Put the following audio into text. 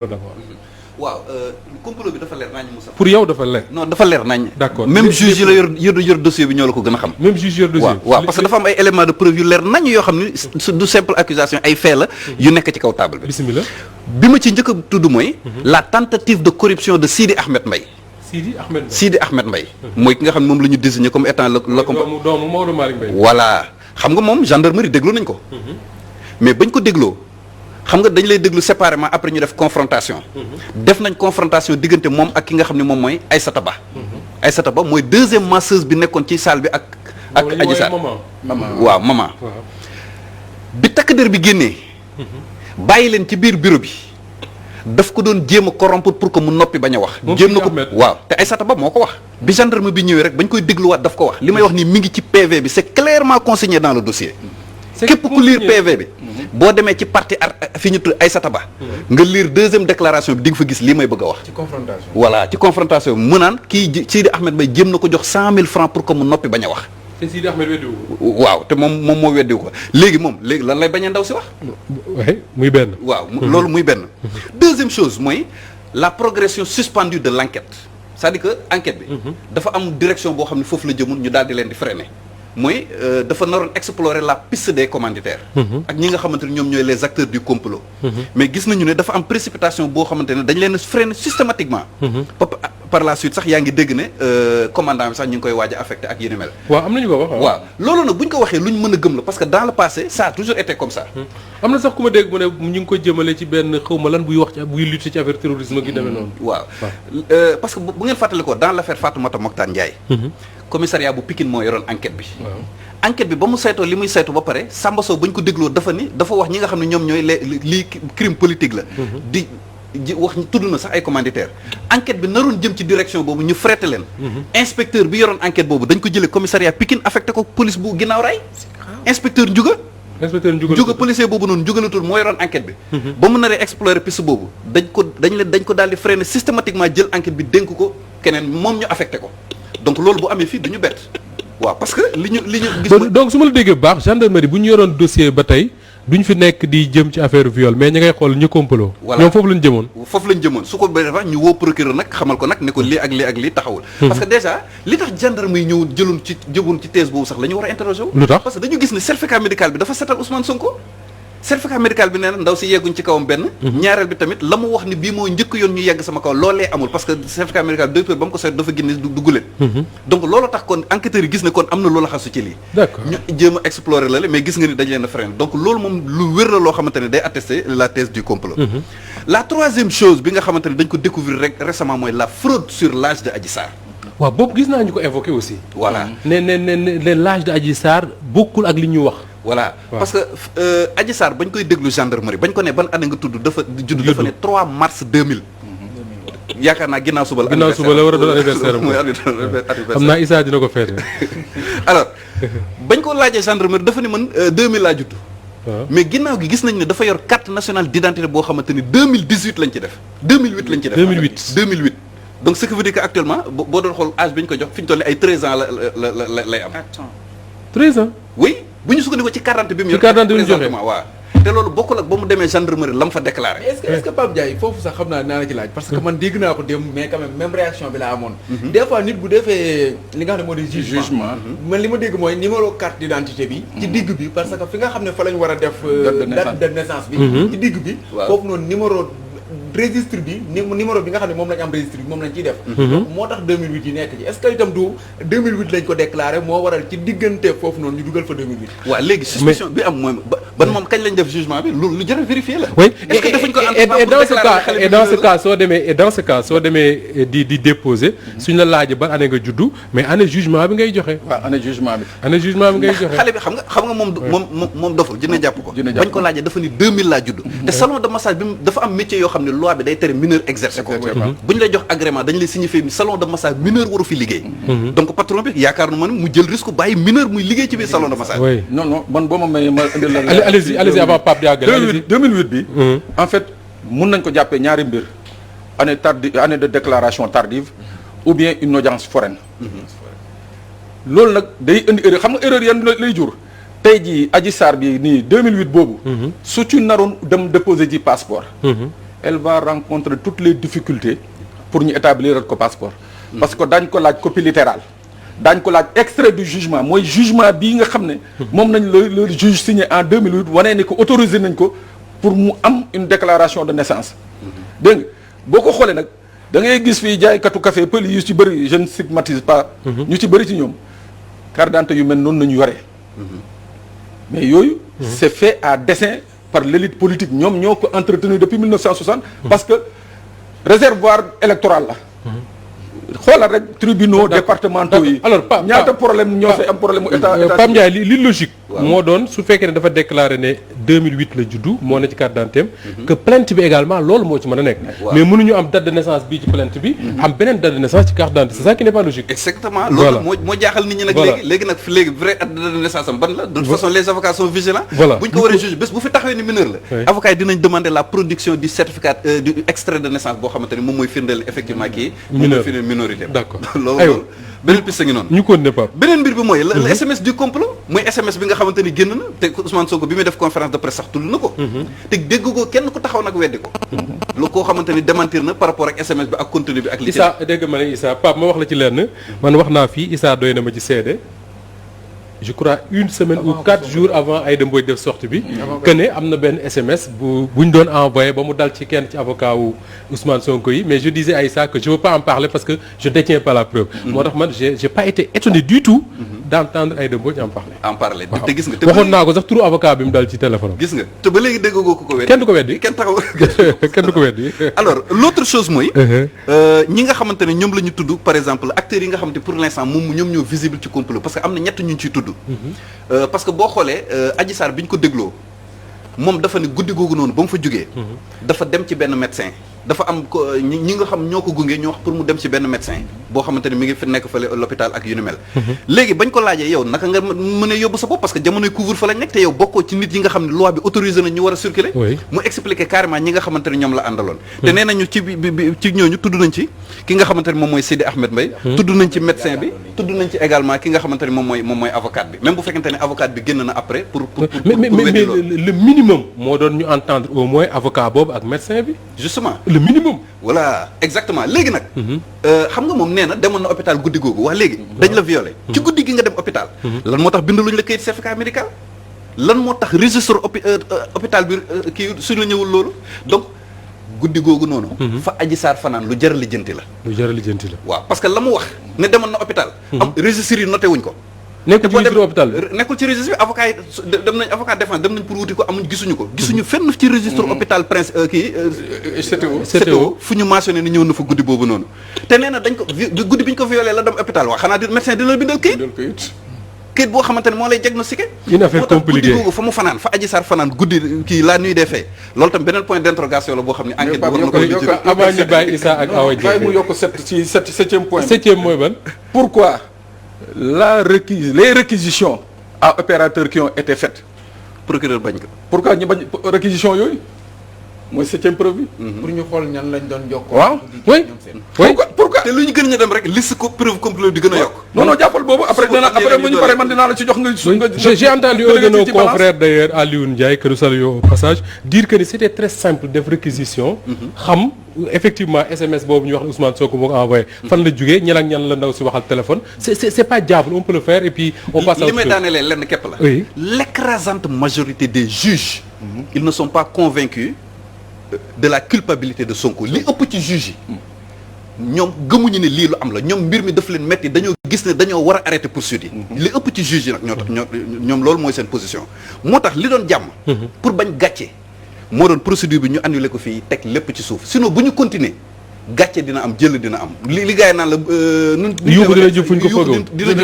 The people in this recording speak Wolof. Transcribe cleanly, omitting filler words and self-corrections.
d'abord. waaw complot bi dafa leer nañ Moussa. pour yow dafa leer. non dafa leer nañ. d'accord même juge yi la yor dossier bi ñoo la ko gën a xam. même juge yor dossier bi waaw parce que dafa am ay éléments de preuve yu leer nañ yoo xam ni du simple accusation ay fait la yu nekk ci kaw table bi. bismillah. bi ma ci njëkk a tudd mooy. la tentative de corruption de Sidi Ahmed Mbaye. Sidi Ahmed Mbaye. mooy ki nga xam ne moom la ñu désigné comme étant le doomu Maodo Malick Mbaye. voilà xam nga moom gendarmerie déglu nañ ko. mais bañ ko dégloo. xam nga dañ lay déglu séparément après ñu def confrontation. def nañ confrontation diggante moom ak ki nga xam ne moom mooy Aïssata Ba. Aïssata Ba mooy deuxième masseuse bi nekkoon ci salle bi ak Adji Sarr waaw maman. bi takk der bi génnee. bàyyi leen ci biir bureau bi. daf ko doon jéem a corrompre pour que mu noppi bañ a wax. jéem na ko waaw te Aïssata Ba moo ko wax. bi gendarme bi ñëwee rek bañ koy dégluwaat daf ko wax li may wax nii mi ngi ci PV bi c'est clairement consigné dans le dossier. képp ku lire PV bi. boo demee ci partie fi ñu tudd Aïssata Ba. nga lire deuxième déclaration bi di nga fa gis lii may bëgg a wax. ci confrontation voilà ci confrontation bi mu naan kii Sidi Ahmed Mbaye jéem na ko jox 100 000 francs pour que mu noppi bañ a wax. te Sidi Ahmed weddiwu ko. waaw te moom moo weddiwu ko léegi lan lay bañ a ndaw si wax. muy benn. waaw loolu muy benn. deuxième chose mooy la progression suspendue de l'enquête c'est-à-dire que enquête bi. dafa am direction boo xam ne foofu la jëmul ñu daal di leen di freiner. mooy dafa naroon explorer la piste des commanditaires. ak ñi nga xamante ne ñoom ñooy les acteurs du complot. mais gis nañu ne dafa am précipitation boo xamante ne dañ leen freiner systématiquement. par la suite sax yaa ngi dégg ne commandant bi sax ñu ngi koy waaj a affecté ak yéen mel. waaw am nañu ko wax. waaw loolu nag bu ñu ko waxee lu ñu mën a gëm la parce que dans le passé ça a toujours été comme ça. am na sax ku ma dégg mu ne ñu ngi ko jëmale ci benn xaw ma lan buy wax ci buy lutter ci affaire terrorisme gi demee noonu. waaw parce que bu ngeen fàttali ko dans l'affaire Fatoumata Mokhtar Ndiaye. commissariat bu Pikine moo yoroon enquête bi. enquête bi ba mu saytoo li muy saytu ba pare Samba Sow ba ñu ko dégloo dafa wax ñi nga xam ne ñoom ñooy lii crime politique la. di wax tudd na sax ay commanditaires. enquête bi naroon jëm ci direction boobu ñu frété leen. inspecteur bi yoroon enquête boobu dañ ko jëlee commissariat Pikine affecté ko police bu ginnaaw raay. inspecteur Ndiouga policier boobu noonu Ndiouga la tudd moo yoroon enquête bi. ba mu naree explorer piste boobu dañ ko daal di freiné systématiquement jël enquête bi dénk ko keneen moom ñu affecté ko. donc loolu bu amee fii duñu bett waaw parce que li ñu gis. donc su ma la déggee bu baax gendarmerie bu ñu yoroon dossier ba tey duñ fi nekk di jëm ci affaire viol mais ñi ngay xool ñu complot. voilà ñoom foofu lañ jëmoon. foofu lañ jëmoon su ko defee ñu woo procureur nag xamal ko nag ne ko lii ak lii ak lii taxawul. parce que déjà li tax gendarmerie ñëw jëmoon ci thèse boobu sax la ñu war a interroger wu. lu tax parce que dañu gis ne certificat médical bi dafa setal Ousmane Sonko. certificat médical bi nee na ndaw si yegguñ ci kawam benn. ñaareel bi tamit la mu wax ni bii moo njëkk yoon ñu yegg sama kaw loolee amul parce que certificat médical bi docteur ba mu ko seet dafa génne du guleen. donc loolu tax kon enquêteurs yi gis ne kon am na loola xasu ci lii. d'accord ñu jéem a explorer la mais gis nga ni dañ leen a freiner donc loolu moom lu wér la loo xamante ne day attester la thèse du complot. la troisième chose bi nga xamante ne dañ ko découvrir rek récemment mooy la fraude sur l'âge de Adji Sarr. waaw boobu gis naa ñu ko évoqué aussi. voilà ne l'âge de Adji Sarr bokkul ak li ñu wax. voilà parce que Adji Sarr bañ koy déglu gendarmerie bañ ko ne ban année nga tudd dafa ne 3 mars 2000. yaakaar naa ginnaaw suba la war a doon anniversaire am xam naa Issa dina ko feete. alors bañ ko laajee gendarmerie dafa ne man 2000 laa judd. mais ginnaaw gi gis nañ ne dafa yor carte nationale d'identité boo xamante ni 2018 lañ ci def. 2008 lañ ci def 2008. donc ce qui veut dire que actuellement boo doon xool âge bi ñu ko jox fi ñu toll ay 13 ans la lay am. 13 ans. oui bu ñu sukkandikoo ci carte bi mu yor. ci carte bi mu joxe waaw. te loolu bokkul ak ba mu demee gendarmerie la mu fa déclaré. est-ce que Pape Ndiaye foofu sax xam naa dinaa la ci laaj. parce que man dégg naa ko démb mais quand même réaction bi laa amoon. des fois nit bu defee li nga xam ne moo di jugement. man li ma dégg mooy numéro carte d'identité bi. ci digg bi parce que fi nga xam ne fa lañ war a def. date de naissance bi. ci digg bi. foofu noonu numéro. registre bi numéro bi nga xam ne moom lañ am registre bi moom lañ ciy def. donc moo tax 2008 yi nekk ci est-ce que itam du 2008 lañ ko déclaré moo waral ci diggante foofu noonu ñu dugal fa 2008. waaw léegi suspicion bi am mooy ban moom kañ lañ def jugement bi lu jar a vérifier la. oui est-ce que defuñ ko et dans ce cas soo demee di déposer suñ la laajee ban année nga juddu mais année jugement bi ngay joxe. waaw année jugement bi. année jugement bi ngay joxe. xale bi xam nga moom doful dina jàpp ko. bañ ko laajee dafa ni 2000 laa judd. te salon de massage bi dafa am métier yoo xam ne loi bi day tere mineur exercer ko. bu ñu lay jox agrément dañ lay signifier ni salon de massage mineur waru fi liggéey. donc patron bi yaakaar na man mu jël risque bàyyi mineur muy liggéey ci biir salon de massage. oui non man boo ma mayee ma indil la. allez-y avant Pape Diagne. 2008 bi. en fait mun nañ ko jàppee ñaari mbir. année de déclaration tardive ou bien une audience foraine. loolu nag day indi erreur xam nga erreur yan lay jur. tey jii Adji Sarr bi nii 2008 boobu. su ci naroon dem déposer ji passeport. elle va rencontrer toutes les difficultés pour ñu établir ko passeport. parce que daañ ko laaj copie littérale. daañ ko laaj extrait du jugement mooy jugement bii nga xam ne. moom nañ le juge signé en 2008 wanee ni ko autorisé nañ ko pour mu am une déclaration de naissance. dégg nga boo ko xoolee nag da ngay gis fii jaaykatu café pël yu ci bëri je ne stigmatise pas. ñu ci bëri ci ñoom carte d'identité yu mel noonu nañu yore. mais yooyu. c'est fait à dessein par l'élite politique ñoom ñoo ko entretenu depuis 1960. parce que réservoir électoral la. xoolal rek tribunaux départementaux yi. alors ñaata problème ñoo fay am problème mu état Pape Ndiaye li logique. moo doon su fekkee ne dafa déclaré ne 2008 la juddu moo ne ci carte d'identité que plainte bi également loolu moo ci mën a nekk. mais mënuñu am date de naissance bii ci plainte bi. am beneen date de naissance ci carte d'identité c'est ça qui n'est pas logique. exactement loolu moo jaaxal nit ñi nag. léegi nag vrai date de naissance am ban la. de toute façon les avocats sont vigilants. bu ñu ko waree juge bés bu fi taxawee ni mineur la. avocats yi dinañ demander la production du certificat du extrait de naissance boo xamante ni moom mooy firndeel effectivement kii. minorité. d'accord loolu beneen piste ngi noonu. ñu ko ne Pape. beneen mbir bi mooy le SMS du complot mooy SMS bi nga xamante ni génn na te Ousmane Sonko bi muy def conférence de presse sax tudd na ko. te dégg ko kenn ku taxaw nag weddi ko. lu koo xamante ni démentir na par rapport ak SMS bi ak contenu bi ak. li Issa dégg ma ne Issa Pape ma wax la ci lenn man wax naa fii Issa doy na ma ci seede je crois une semaine ou 4 jours avant Aïda Mbodj def sortie bi que ne am na benn SMS buñ doon envoyé ba mu dal ci kenn ci avocat wu Ousmane Sonko yi mais je disais à Issa que je veux pas en parler parce que je détiens pas la preuve. moo tax man j'ai pas été étonné du tout d'entendre Aïda Mbodj en parler. te gis nga. waxoon naa ko sax turu avocat bi mu dal ci téléphone am. gis nga te ba léegi déggoo ko weddi. kenn du ko weddi kenn taxaw kenn du ko weddi. alors l'autre chose mooy. ñi nga xamante ne ñoom la ñu tudd par exemple acteurs yi nga xamante pour l'instant moom ñoom ñoo visible ci complot parce que am na ñett ñu ciy tudd. parce que boo xoolee Adji Sarr bi ñu ko dégloo moom dafa ne guddi googu noonu ba mu fa jógee. dafa dem ci benn médecin dafa am ko ñi nga xam ñoo ko gunge ñoo wax pour mu dem ci benn médecin boo xamante ne mi ngi fi nekk fële l'hôpital ak yu ni mel. léegi bañ ko laajee yow naka nga mën a yóbbu sa bopp parce que jamonoy couvre-feu lañ nekk te yow bokkoo ci nit yi nga xam ne loi bi autorisé na ñu war a circuler. mu expliquer carrément ñi nga xamante ne ñoom la àndaloon. te nee nañu ci ñooñu tudd nañ ci ki nga xamante ne moom mooy Sidi Ahmed Mbaye. tudd nañ ci médecin bi tudd nañ ci également ki nga xamante ne moom mooy avocat bi même bu fekkente ne avocat bi génn na après pour mais le minimum moo doon ñu entendre au moins avocat boobu ak médecin bi. justement le minimum. voilà exactement léegi nag. xam nga moom nee na demoon na hôpital guddi googu wax léegi. dañ la violé. ci guddi gi nga dem hôpital. lan moo tax bindaluñ la kayit certificat médical. lan moo tax registre hôpital bi kii suñ la ñëwul loolu donc guddi googu noonu. fa Adji Sarr fanaan lu jar a lijjanti la. lu jar a lijjanti la. waaw parce que la mu wax ne demoon na hôpital. am registre yi noté wuñ ko. nekkul ci registre hôpital nekkul ci registre bi avocat yi dem nañ avocat défense dem nañ pour wuti ko amuñ gisuñu ko. gisuñu fenn ci registre hôpital prince kii. CTO fu ñu mentionné ni ñëw na fa guddi boobu noonu. te nee na dañ ko guddi bi ñu ko violé la dem hôpital wax xanaa médecin dina la bindal këyit. këyit boo xamante ne moo lay diagnostiqué. une affaire compliquée guddi googu fa mu fanaan fa Adji Sarr fanaan guddi kii la nuit des faits loolu tam beneen point d'interrogation la boo xam ne enquête bi war na ko yokk avant ñu bàyyi Issa ak Awa Dieng mu yokk septième point. septième mooy ban. pourquoi les réquisitions à opérateurs qui ont été faites. procureur bañ ko. pourquoi ñu bañ réquisition yooyu mooy septième preuve bi. pour ñu xool ñan lañ doon jokkoo. waaw oui. pourquoi te lu ñu gën a dem rek liste ko preuve complète di gën a yokk. non jàppal boobu après bu ñu paree man dinaa la ci jox nga. j'ai entendu un de nos confrères d'ailleurs Alioune Ndiaye que nous saluons au passage dire que c'était très simple def réquisition. xam effectivement SMS boobu ñu wax Ousmane Sonko moo ko envoyé. fan la jógee ñan ak ñan la ndaw si waxal téléphone. c'est pas diable on peut le faire et puis. on passe à autre chose li may daanelee lenn képp la. oui l'écrasante majorité des juges. ils ne sont pas convaincus de la culpabilité de Sonko li ëpp ci juges yi. ñoom gëmuñu ne lii lu am la ñoom mbir mi daf leen metti dañoo gis ne dañoo war a arrêter poursuite yi. li ëpp ci juges yi nag ñoo tax ñoom loolu mooy seen position. moo tax li doon jàmm. pour bañ gàcce. moo doon procédure bi ñu annulé ko fii teg lépp ci suuf sinon bu ñu continuer gàcce dina am jël dina am li gars yi naan la. yuuxu dina jub fu ñu ko foogoo dina